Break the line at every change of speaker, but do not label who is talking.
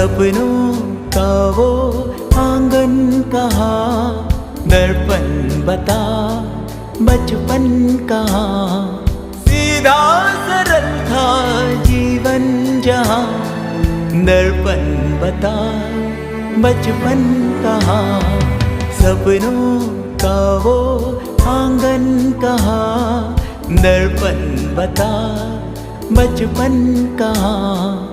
सपनों का वो आंगन कहाँ, दर्पण बता बचपन कहाँ। सीधा सरल था जीवन जहाँ, दर्पण बता बचपन कहाँ। सपनों का वो आंगन कहाँ, दर्पण बता बचपन कहाँ।